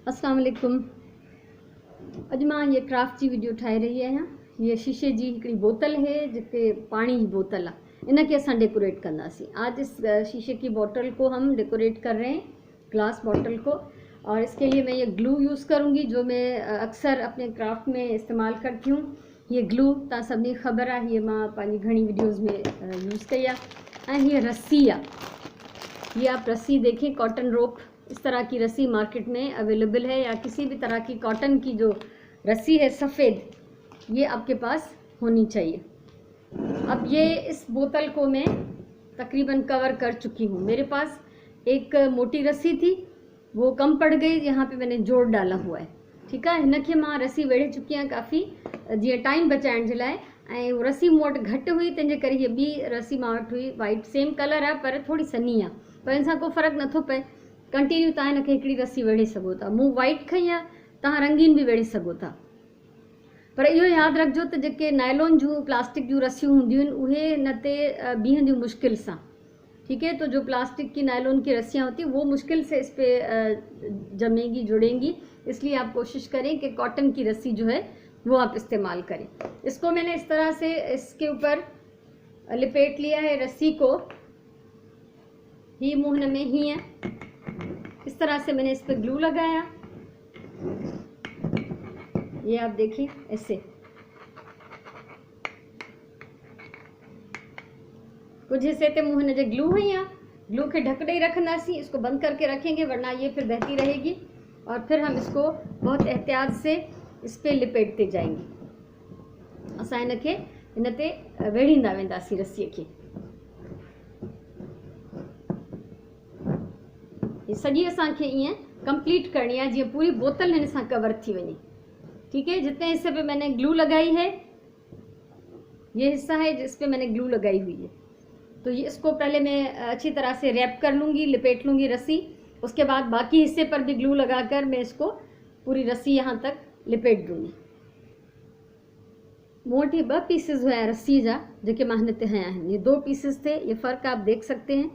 अस्सलाम वालेकुम। अॼु मां ये क्राफ्ट जी वीडियो ठाहे रही आहियां। ये शीशे जी हिकिड़ी बोतल है जिते पानी जी बोतल आहे, इनके असां डेकोरेट कंदासीं। आज इस शीशे की बोतल को हम डेकोरेट कर रहे हैं, ग्लास बोतल को। और इसके लिए मैं ये ग्लू यूज़ करूँगी जो मैं अक्सर अपने क्राफ्ट में इस्तेमाल करती हूँ। ये ग्लू तव्हां सभिनी ख़बर आहे, ये मां पंहिंजी घणी वीडियोज़ में यूज़ कई आहे। ऐं ये रस्सी आहे, ये आप रस्सी देखें, कॉटन रोप इस तरह की रस्सी मार्केट में अवेलेबल है, या किसी भी तरह की कॉटन की जो रस्सी है सफ़ेद, ये आपके पास होनी चाहिए। अब ये इस बोतल को मैं तकरीबन कवर कर चुकी हूँ। मेरे पास एक मोटी रस्सी थी, वो कम पड़ गई, यहाँ पे मैंने जोड़ डाला हुआ है। ठीक है, हिनखे मां रस्सी वेढ़े चुकी आहियां काफ़ी, जीअं टाइम बचाइण जे लाइ। ऐं उहा रस्सी मूं वटि घटि हुई, तंहिंजे करे हीअ ॿी रस्सी मां वटि हुई, वाइट सेम कलर आहे पर थोड़ी सन्ही आहे, पर हिन सां को फ़र्क़ु नथो पए। कंटिन्यू तव्हां हिनखे हिकिड़ी रस्सी वेढ़े सघो था। मूं वाइट खई आहे, तव्हां रंगीन बि वेढ़े सघो था। पर इहो यादि रखिजो त जेके नायलॉन जूं प्लास्टिक जूं रस्सियूं हूंदियूं आहिनि उहे हिन ते बीहंदियूं मुश्किल सां। ठीक है, तो जो प्लास्टिक की नायलॉन की रस्सियाँ होती हैं वो मुश्किल से इस पर जमेंगी, जुड़ेंगी। इसलिए आप कोशिश करें कि कॉटन की रस्सी जो है वो आप इस्तेमाल करें। इसको मैंने इस तरह से इसके ऊपर लिपेट लिया है रस्सी को, ही मुंह में ही है। इस तरह से मैंने इस पर ग्लू लगाया, ये आप देखिए ऐसे। कुछ हिस्से ते मुंह हिन जे ग्लू हुई है, ग्लू के ढक ॾेई रखंदासीं, इसको बंद करके रखेंगे वरना ये फिर बहती रहेगी। और फिर हम इसको बहुत एहतियात से इस पे लिपेटते जाएंगे। असां हिनखे हिन ते वेढ़ींदा वेंदासीं रस्सीअ खे। ये सॼी असांखे ईअं कंप्लीट करनी है जीअं पूरी बोतल हिन सां कवर थी वञे। ठीक है, जितने हिस्से पे मैंने ग्लू लगाई है, ये हिस्सा है जिस पे मैंने ग्लू लगाई हुई है, तो ये इसको पहले मैं अच्छी तरह से रैप कर लूँगी, लिपेट लूँगी रस्सी। उसके बाद बाकी हिस्से पर भी ग्लू लगाकर मैं इसको पूरी रस्सी यहाँ तक लिपेट दूँगी। मूं वटि 2 पीसिस हुआ रस्सी जा जेके मां हिन ते हया आहिनि। ये 2 पीसिस थे, ये फ़र्क आप देख सकते हैं,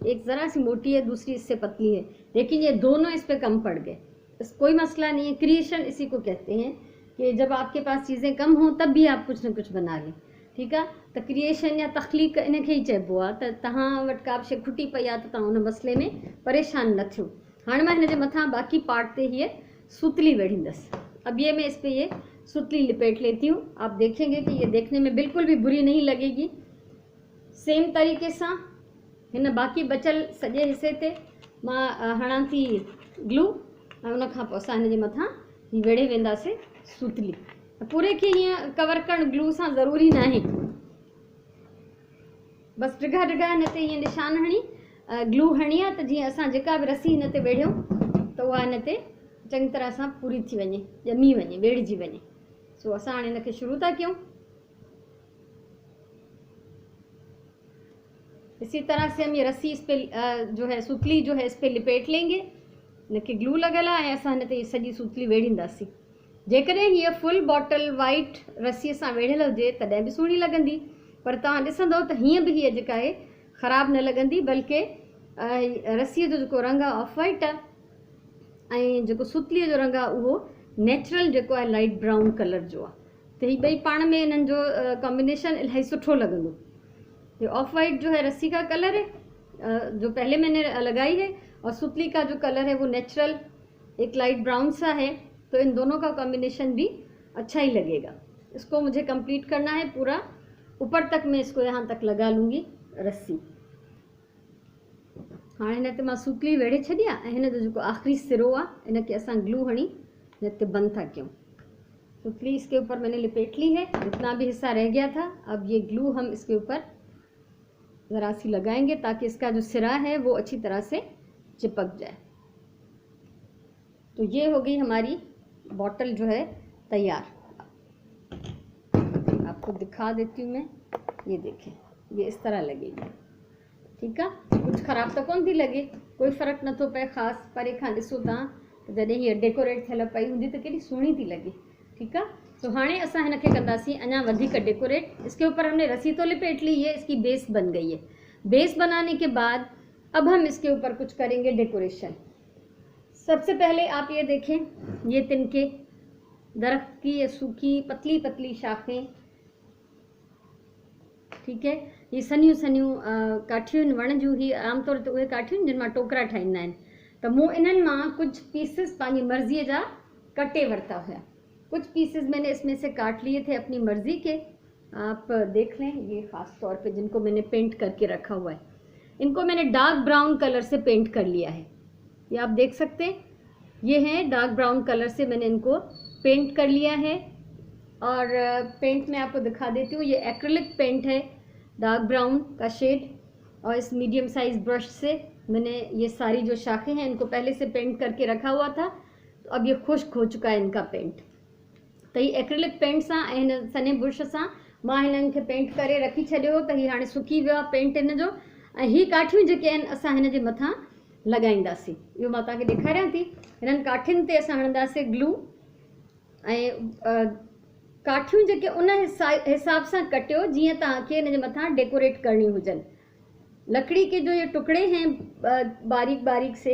एक ज़रा सी मोटी है, दूसरी इससे पतली है, लेकिन ये दोनों इस पे कम पड़ गए। इस कोई मसला नहीं है, क्रिएशन इसी को कहते हैं कि जब आपके पास चीज़ें कम हों तब भी आप कुछ न कुछ बना लें। ठीक है, तो क्रिएशन या तख्लीक इनखे ही चइबो आहे। त तव्हां वटि का बि शइ खुटी पई आहे त तव्हां उन मसइले में परेशान न थियो। हाणे मां हिन जे मथां बाक़ी पार्ट ते हीअ सुतली वेढ़ींदसि। अब ये मैं इस पे ये सुतली लिपेट लेती हूँ। आप देखेंगे कि ये देखने में बिल्कुल भी बुरी नहीं लगेगी। सेम तरीक़े सां हिन बाक़ी बचल सॼे हिसे ते मां हणां थी ग्लू, ऐं उन खां पोइ असां हिन जे मथां ही वेढ़े वेंदासीं सुतली। पूरे खे हीअं कवर करणु ग्लू सां ज़रूरी न आहे, बसि डिघा डिघा हिन ते हीअं निशान हणी ग्लू हणी आहे त जीअं असां जेका बि रस्सी हिन ते वेढ़ियूं त उहा हिन ते चङी तरह सां पूरी थी वञे, ॼमी वञे, वेढ़िजी वञे। सो असां हाणे हिनखे शुरू था कयूं। इसी तरह से हम ये रस्सी इस पे जो है सुतली जो है इस पे लिपेट लेंगे। इनके ग्लू लॻल आहे ऐं असां हिन ते सॼी सुतली वेढ़ींदासीं। जेकॾहिं हीअ फुल बॉटल वाइट रस्सीअ सां वेढ़ियल हुजे तॾहिं बि सुहिणी लॻंदी, पर तव्हां ॾिसंदव त हीअं बि हीअ जेका आहे ख़राबु न लॻंदी, बल्कि रस्सीअ जो जेको रंग आहे ऑफ वाइट आहे ऐं जेको सुतलीअ जो रंग आहे उहो नेचुरल जेको आहे लाइट ब्राउन कलर जो आहे। त हीअ ॿई पाण में इन्हनि जो कॉम्बिनेशन इलाही सुठो लॻंदो। ये ऑफ वाइट जो है रस्सी का कलर है जो पहले मैंने लगाई है, और सुतली का जो कलर है वो नेचुरल एक लाइट ब्राउन सा है, तो इन दोनों का कॉम्बिनेशन भी अच्छा ही लगेगा। इसको मुझे कंप्लीट करना है पूरा, ऊपर तक मैं इसको यहाँ तक लगा लूँगी रस्सी। हाँ, हिन ते मां सुतली वेढ़े छॾी आहे ऐं हिन जो जेको आख़िरी सिरो आहे इनखे असां ग्लू हणी हिन ते बंदि था कयूं। सुतली इसके ऊपर मैंने लिपेट ली है, जितना भी हिस्सा रह गया था। अब ये ग्लू हम इसके ऊपर ज़रा सी लगाएंगे ताकि इसका जो सिरा है वो अच्छी तरह से चिपक जाए। तो ये हो गई हमारी बॉटल जो है तैयार। आपको दिखा देती हूँ मैं, ये देखें, ये इस तरह लगेगी। ठीक है, कुछ ख़राब तो कोन थी लगे, कोई फ़र्क़ु नथो पए ख़ासि। परे खां ॾिसो तव्हां त जॾहिं हीअ डेकोरेट थियल पई हूंदी त केॾी सुहिणी थी लगे। ठीक है, तो हाणे असां हिनखे कंदासीं अञा वधीक डेकोरेट। इसके ऊपर हमने रस्सी तो लिपेट ली है, इसकी बेस बन गई है। बेस बनाने के बाद अब हम इसके ऊपर कुछ करेंगे डेकोरेशन। सबसे पहले आप ये देखें, ये तिनके दरख्त की ये सूखी पतली पतली शाखें, ठीक है। ये सनियूं सनियूं काठियुनि वण जूं ही आमतौर ते उहे काठियूं जिन मां टोकरा ठाहींदा आहिनि। त मूं इन्हनि मां कुछ पीसेस पंहिंजी मर्ज़ीअ जा कटे वरता हुआ। कुछ पीसेस मैंने इसमें से काट लिए थे अपनी मर्ज़ी के, आप देख लें। ये ख़ास तौर पे जिनको मैंने पेंट करके रखा हुआ है, इनको मैंने डार्क ब्राउन कलर से पेंट कर लिया है। ये आप देख सकते हैं, ये हैं डार्क ब्राउन कलर से मैंने इनको पेंट कर लिया है। और पेंट मैं आपको दिखा देती हूँ। ये एक्रिलिक पेंट है, डार्क ब्राउन का शेड, और इस मीडियम साइज ब्रश से मैंने ये सारी जो शाखें हैं इनको पहले से पेंट करके रखा हुआ था। तो अब ये खुश्क हो चुका है इनका पेंट। तो ये एक्रिलिक पेंट सां ऐं हिन सने बुर्श सां मां हिननि खे पेंट करे रखी छॾियो। त हीअ हाणे सुकी वियो आहे पेंट हिन जो। ऐं हीअ काठियूं जेके आहिनि असां हिन जे मथां लॻाईंदासीं। इहो मां तव्हांखे ॾेखारियां थी। हिननि काठियुनि ते असां हणंदासीं ग्लू। ऐं काठियूं जेके उन हिसाब सां कटियो जीअं तव्हांखे हिन जे मथां डेकोरेट करणी हुजनि। लकड़ी के जो ये टुकड़े हैं बारीक बारीक से,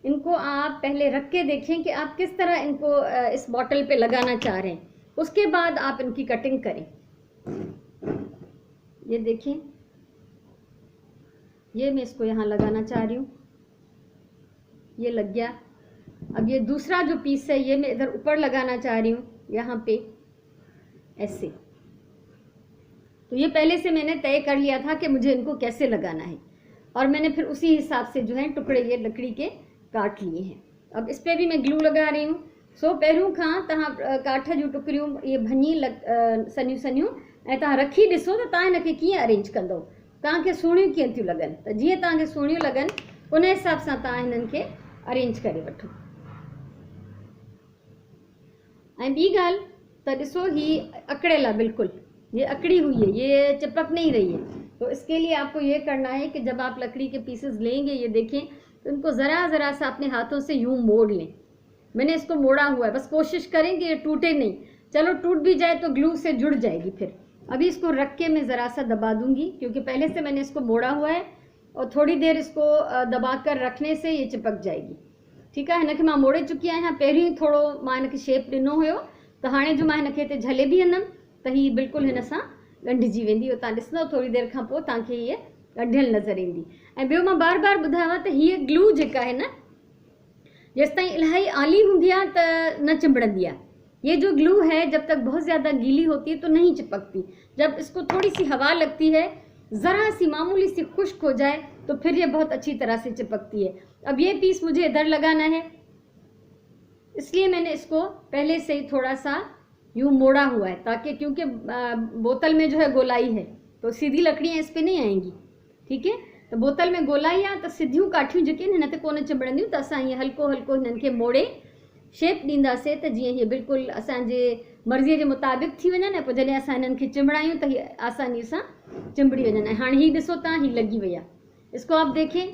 इनको आप पहले रख के देखें कि आप किस तरह इनको इस बॉटल पे लगाना चाह रहे हैं। उसके बाद आप इनकी कटिंग करें। ये देखें, ये मैं इसको यहाँ लगाना चाह रही हूँ, ये लग गया। अब ये दूसरा जो पीस है ये मैं इधर ऊपर लगाना चाह रही हूँ, यहाँ पे ऐसे। तो ये पहले से मैंने तय कर लिया था कि मुझे इनको कैसे लगाना है, और मैंने फिर उसी हिसाब से जो है टुकड़े ये लकड़ी के काट लिए हैं। अब इस पर भी मैं ग्लू लगा रही हूँ। सो पहिरियों खां तव्हां काठ जूं टुकड़ियूं ये भञी सनियूं सनियूं ऐं तव्हां रखी ॾिसो त तव्हां हिनखे कीअं अरेंज कंदव, तव्हांखे सुहिणियूं कीअं थियूं लॻनि। त जीअं तव्हांखे सुहिणियूं लॻनि उन हिसाब सां तव्हां हिननि खे अरेंज करे वठो। ऐं ॿी ॻाल्हि तो ॾिसो, ही अकड़ियल आहे बिल्कुल, ये अकड़ी हुई है, ये चिपक नहीं रही है। तो इसके लिए आपको ये करना है कि जब आप लकड़ी के पीसेस लेंगे, ये देखें, तो इनको ज़रा ज़रा सा अपने हाथों से यूं मोड़ लें। मैंने इसको मोड़ा हुआ है, बस कोशिश करें कि ये टूटे नहीं। चलो टूट भी जाए तो ग्लू से जुड़ जाएगी फिर। अभी इसको रख के मैं ज़रा सा दबा दूंगी, क्योंकि पहले से मैंने इसको मोड़ा हुआ है, और थोड़ी देर इसको दबा कर रखने से ये चिपक जाएगी। ठीक है, हिनखे मां मोड़े चुकी आहियां। पहिरीं थोड़ो मां हिनखे शेप ॾिनो हुयो, त हाणे जो मां हिनखे हिते झले बि हंदमि त हीअ बिल्कुलु हिन सां ॻंढिजी वेंदी। तव्हां ॾिसंदव थोड़ी देरि खां पोइ तव्हांखे हीअ ॻंढियल नज़र ईंदी। ऐं ॿियो मां बार बार ॿुधायांव त हीअ ग्लू जेका आहे न, जेसि ताईं इलाही आली हूंदी आहे त न चिंबड़ंदी आहे। ये जो ग्लू है जब तक बहुत ज़्यादा गीली होती है तो नहीं चिपकती। जब इसको थोड़ी सी हवा लगती है, ज़रा सी मामूली सी खुश्क हो जाए, तो फिर ये बहुत अच्छी तरह से चिपकती है। अब ये पीस मुझे इधर लगाना है, इसलिए मैंने इसको पहले से ही थोड़ा सा यूँ मोड़ा हुआ है, ताकि क्योंकि बोतल में जो है गोलाई है तो सीधी लकड़ियाँ इस पर नहीं आएंगी। ठीक है, तो बोतल में गोलाई आहे त सिधियूं काठियूं जेके हिन ते कोन चिंबड़ंदियूं। त असां हीअं हल्को हल्को हिननि खे मोड़े शेप ॾींदासीं त जीअं हीअ बिल्कुलु असांजे मर्ज़ीअ जे मुताबिक़ थी वञनि। ऐं पोइ जॾहिं असां हिननि खे चिंबड़ायूं त हीअ आसानी सां चिंबड़ी वञनि। ऐं हाणे हीअ ॾिसो तव्हां, हीअ लगी वई आहे। इसको आप देखें,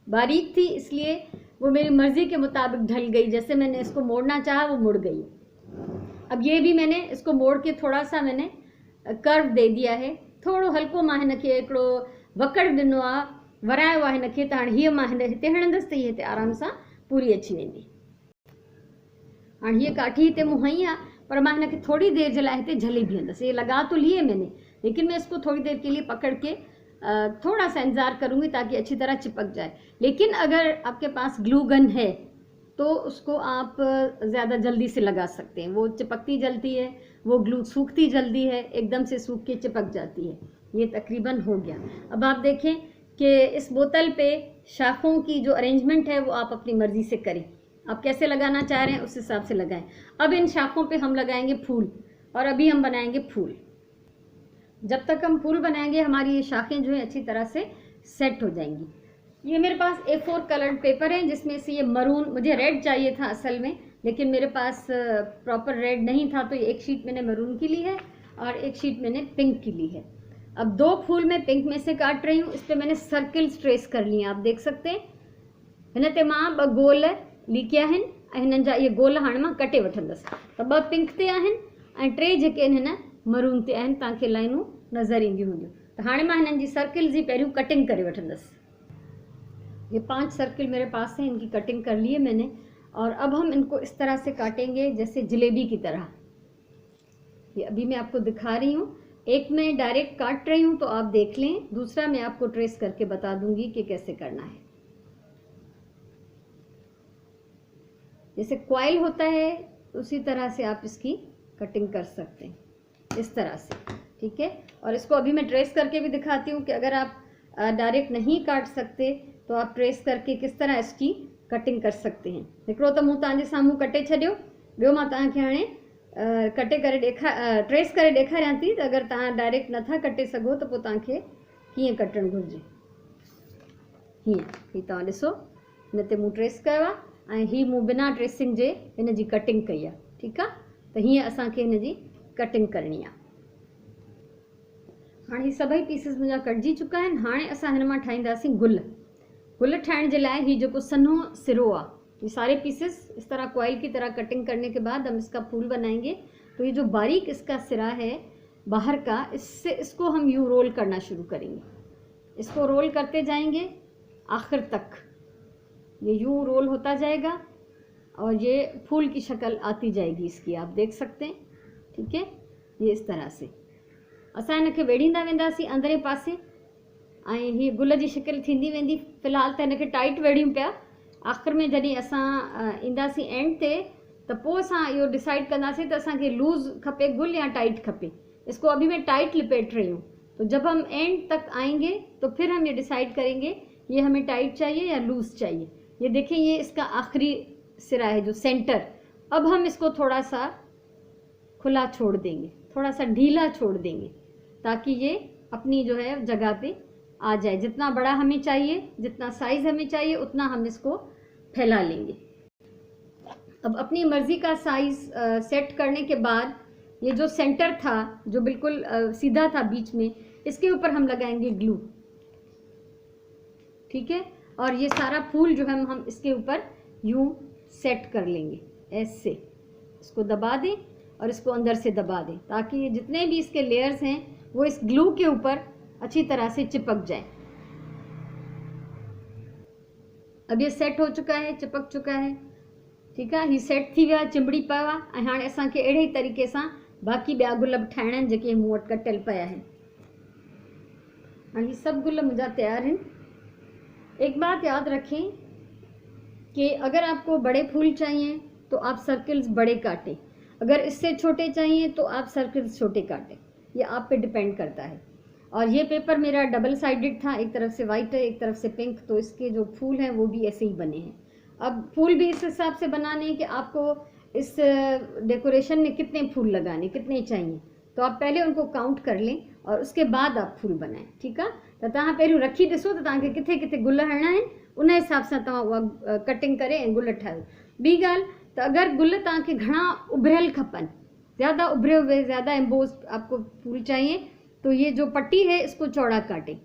बारीक थी इसलिए वो मेरी मर्ज़ी के मुताबिक ढल गई। जैसे मैंने इसको मोड़ना चाहा वो मुड़ गई। अब ये भी मैंने इसको मोड़ के थोड़ा सा मैंने कर्व दे दिया है। थोड़ो हल्को मां हिनखे हिकिड़ो वकड़ ॾिनो आहे, वरायो आहे हिनखे। त हाणे हीअ मां हिते हणंदसि त हीअ हिते आराम सां पूरी अची वेंदी। हाणे हीअ काठी हिते मूं हई आहे, पर मां हिनखे थोड़ी देर जे लाइ हिते झले भी हंदसि। ये लगा तो लिए मैंने, लेकिन मैं इसको थोड़ी देर के लिए पकड़ के थोड़ा सा इंतज़ार करूँगी ताकि अच्छी तरह चिपक जाए। लेकिन अगर आपके पास ग्लू गन है तो उसको आप ज़्यादा जल्दी से लगा सकते हैं। वो चिपकती जल्दी है, वो ग्लू सूखती जल्दी है, एकदम से सूख के चिपक जाती है। ये तकरीबन हो गया। अब आप देखें कि इस बोतल पे शाखों की जो अरेंजमेंट है वो आप अपनी मर्ज़ी से करें। आप कैसे लगाना चाह रहे हैं उस हिसाब से लगाएं। अब इन शाखों पे हम लगाएंगे फूल, और अभी हम बनाएंगे फूल। जब तक हम फूल बनाएंगे हमारी ये शाखें जो है अच्छी तरह से सेट हो जाएंगी। ये मेरे पास A4 कलर्ड पेपर है, जिसमें से ये मरून, मुझे रेड चाहिए था असल में, लेकिन मेरे पास प्रॉपर रेड नहीं था, तो ये एक शीट मैंने मरून की ली है और एक शीट मैंने पिंक की ली है। अब 2 फूल मैं पिंक में से काट रही हूँ। इस पर मैंने सर्किल्स ट्रेस कर लिए हैं, आप देख सकते हैं। हिन ते मां 2 गोल लिखिया आहिनि ऐं हिननि जा इहे गोल हाणे मां कटे वठंदसि। त 2 पिंक ते आहिनि ऐं 3 जेके आहिनि हिन मरून ते आहिनि। तव्हांखे लाइनूं नज़र ईंदियूं हूंदियूं। त हाणे मां हिननि जी सर्किल जी पहिरियों कटिंग करे वठंदसि। ये 5 सर्किल मेरे पास हैं, इनकी कटिंग कर ली है मैंने। और अब हम इनको इस तरह से काटेंगे जैसे जलेबी की तरह। ये अभी मैं आपको दिखा रही हूँ, एक मैं डायरेक्ट काट रही हूँ तो आप देख लें, दूसरा मैं आपको ट्रेस करके बता दूंगी कि कैसे करना है। जैसे कॉइल होता है उसी तरह से आप इसकी कटिंग कर सकते हैं, इस तरह से, ठीक है। और इसको अभी मैं ट्रेस करके भी दिखाती हूँ कि अगर आप डायरेक्ट नहीं काट सकते तो आप ट्रेस करके किस तरह इसकी कटिंग कर सकते हैं। हिकिड़ो त मूं तव्हांजे साम्हूं कटे छॾियो, ॿियो मां तव्हांखे हाणे कटे करे ट्रेस करे ॾेखारियां थी त अगरि तव्हां डायरेक्ट नथा कटे सघो त पोइ तव्हांखे कीअं कटणु घुरिजे। हीअं ही तव्हां ॾिसो, हिन ते मूं ट्रेस कयो आहे ऐं ही मूं बिना ट्रेसिंग जे हिन जी कटिंग कई आहे, ठीकु आहे। त हीअं असांखे हिन जी कटिंग करणी आहे। हाणे ही सभई पीसिस मुंहिंजा कटिजी चुका आहिनि। हाणे असां हिन मां ठाहींदासीं गुल। गुल ठाहिण जे लाइ ही जेको सन्हो सिरो आहे, ये सारे पीसेस इस तरह कॉइल की तरह कटिंग करने के बाद हम इसका फूल बनाएंगे। तो ये जो बारीक इसका सिरा है बाहर का, इसको हम यूँ रोल करना शुरू करेंगे। इसको रोल करते जाएंगे आखिर तक, ये यूँ रोल होता जाएगा और ये फूल की शक्ल आती जाएगी इसकी, आप देख सकते हैं, ठीक है। ये इस तरह से असां इनखे वेड़ींदा वेंदासीं अंदरे पासे ऐं हीअ गुल जी शिकिल थींदी वेंदी। फ़िलहालु त हिनखे टाइट वेड़ियूं पिया, आख़िर में जॾहिं असां ईंदासीं एंड ते त पोइ असां इहो डिसाइड कंदासीं त असांखे लूज़ खपे गुल या टाइट खपे। इसको अभी मैं टाइट लिपेट रही हूँ, तो जब हम एंड तक आएंगे तो फिर हम ये डिसाइड करेंगे ये हमें टाइट चाहिए या लूज़ चाहिए। ये देखें, ये इसका आखिरी सिरा है जो सेंटर। अब हम इसको थोड़ा सा खुला छोड़ देंगे, थोड़ा सा ढीला छोड़ देंगे ताकि ये अपनी जो है जगह पे आ जाए। जितना बड़ा हमें चाहिए, जितना साइज़ हमें चाहिए, उतना हम इसको फैला लेंगे। अब अपनी मर्ज़ी का साइज़ सेट करने के बाद ये जो सेंटर था, जो बिल्कुल सीधा था बीच में, इसके ऊपर हम लगाएंगे ग्लू, ठीक है। और ये सारा फूल जो है हम इसके ऊपर यूँ सेट कर लेंगे ऐसे। इसको दबा दें और इसको अंदर से दबा दें ताकि ये जितने भी इसके लेयर्स हैं वो इस ग्लू के ऊपर अच्छी तरह से चिपक जाए। अब ये सेट हो चुका है, चिपक चुका है, ठीक है। ही सेट थी विया, चिंबड़ी पियो आहे। ऐं हाणे असांखे अहिड़े ई तरीक़े सां बाक़ी ॿिया गुल बि ठाहिणा आहिनि जेके मूं वटि कटियल पिया आहिनि। हाणे ही सभु गुल मुंहिंजा तैयार हैं। एक बात याद रखें कि अगर आपको बड़े फूल चाहिए तो आप सर्कल्स बड़े काटें, अगर इससे छोटे चाहिए तो आप सर्कल्स छोटे काटें, ये आप पे डिपेंड करता है। और ये पेपर मेरा डबल साइडेड था, एक तरफ से वाइट है एक तरफ से पिंक, तो इसके जो फूल हैं वो भी ऐसे ही बने हैं। अब फूल भी इस हिसाब से बनाने हैं कि आपको इस डेकोरेशन में कितने फूल लगाने, कितने चाहिए, तो आप पहले उनको काउंट कर लें और उसके बाद आप फूल बनाएं, ठीक है। तो तव्हां पहिरियों रखी ॾिसो त तव्हांखे किथे किथे गुल हणणा आहिनि, उन हिसाब सां तव्हां उहा कटिंग करे ऐं गुल ठाहियो। ॿी ॻाल्हि त अगरि गुल तव्हांखे घणा उभरियल खपनि, ज़्यादा उभरे हुए, ज़्यादा एम्बोस्ड आपको फूल चाहिए, तो ये जो पट्टी है इसको चौड़ा काटें,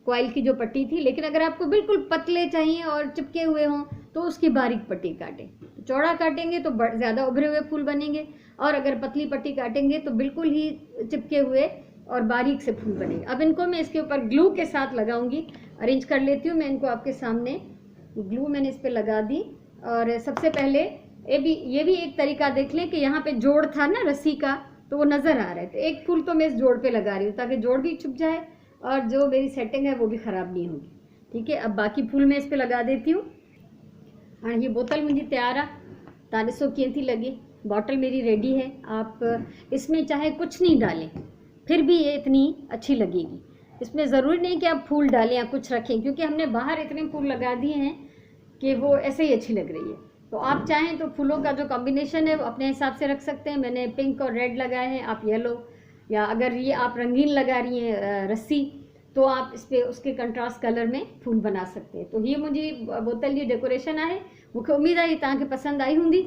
कॉइल की जो पट्टी थी। लेकिन अगर आपको बिल्कुल पतले चाहिए और चिपके हुए हों तो उसकी बारीक पट्टी काटें। तो चौड़ा काटेंगे तो ज़्यादा उभरे हुए फूल बनेंगे, और अगर पतली पट्टी काटेंगे तो बिल्कुल ही चिपके हुए और बारीक से फूल बनेंगे। अब इनको मैं इसके ऊपर ग्लू के साथ लगाऊंगी, अरेंज कर लेती हूँ मैं इनको आपके सामने। ग्लू मैंने इस पर लगा दी। और सबसे पहले ये भी एक तरीका देख लें कि यहाँ पे जोड़ था ना रस्सी का, तो वो नज़र आ रहा है। तो एक फूल तो मैं इस जोड़ पे लगा रही हूँ ताकि जोड़ भी छुप जाए और जो मेरी सेटिंग है वो भी ख़राब नहीं होगी, ठीक है। अब बाकी फूल मैं इस पे लगा देती हूँ। हाँ, ये बोतल मुझे तैयार है, तव्हां ॾिसो कीअं थी लगे। बॉटल मेरी रेडी है। आप इसमें चाहे कुछ नहीं डालें फिर भी ये इतनी अच्छी लगेगी। इसमें ज़रूरी नहीं कि आप फूल डालें या कुछ रखें, क्योंकि हमने बाहर इतने फूल लगा दिए हैं कि वो ऐसे ही अच्छी लग रही है। तो आप चाहें तो फूलों का जो कॉम्बिनेशन है वो अपने हिसाब से रख सकते हैं। मैंने पिंक और रेड लगाए हैं, आप येलो, या अगर ये आप रंगीन लगा रही हैं रस्सी, तो आप इस पर उसके कंट्रास्ट कलर में फूल बना सकते हैं। तो ये मुंहिंजी बोतल जी डेकोरेशन आहे। मूंखे उम्मीद आहे तव्हांखे पसंदि आई हूंदी।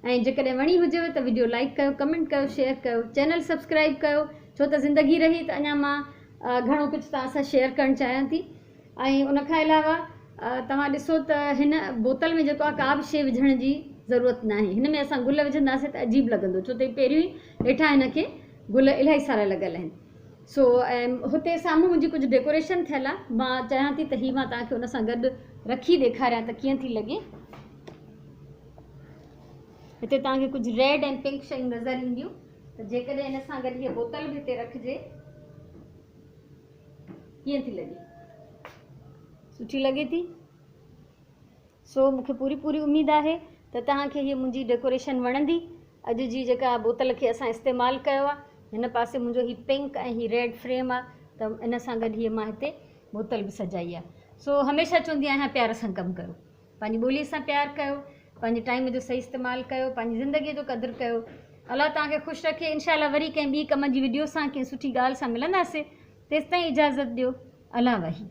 ऐं जेकॾहिं वणी हुजेव त वीडियो लाइक कयो, कमेंट कयो, शेयर कयो, चैनल सब्सक्राइब कयो, छो त ज़िंदगी रही त अञा मां घणो कुझु तव्हां सां शेयर करणु चाहियां थी। ऐं उनखां अलावा तव्हां ॾिसो त हिन बोतल में जेको आहे का बि शइ विझण जी ज़रूरत न आहे। हिन में असां गुल विझंदासीं त अजीब लॻंदो, छो त पहिरियों ई हेठां हिनखे गुल इलाही सारा लॻल आहिनि। सो हुते साम्हूं मुंहिंजी कुझु डेकोरेशन थियल आहे, मां चाहियां थी त हीअ मां तव्हांखे हुन सां गॾु रखी ॾेखारियां त कीअं थी लॻे। हिते तव्हांखे कुझु रेड ऐं पिंक शयूं नज़र ईंदियूं, त जेकॾहिं हिन सां गॾु हीअ बोतल बि हिते रखिजे, कीअं थी लॻे? सुठी लॻे थी? सो मूंखे पूरी पूरी उमेद आहे त तव्हांखे हीअ मुंहिंजी डेकोरेशन वणंदी। अॼु जी जेका बोतल खे असां इस्तेमालु कयो आहे, हिन पासे मुंहिंजो हीअ पिंक ऐं हीअ रेड फ्रेम आहे, त इन सां गॾु हीअ मां हिते बोतल बि सजाई आहे। सो हमेशह चवंदी आहियां प्यार सां कमु कयो, पंहिंजी ॿोलीअ सां प्यारु कयो, पंहिंजे टाइम जो सही इस्तेमालु कयो, पंहिंजी ज़िंदगीअ जो क़दुरु कयो। अलाह तव्हांखे ख़ुशि रखे। इंशाअल्लाह वरी कंहिं ॿी कम जी वीडियो सां कंहिं सुठी ॻाल्हि सां मिलंदासीं। तेसिताईं इजाज़त ॾियो। अलाह वही।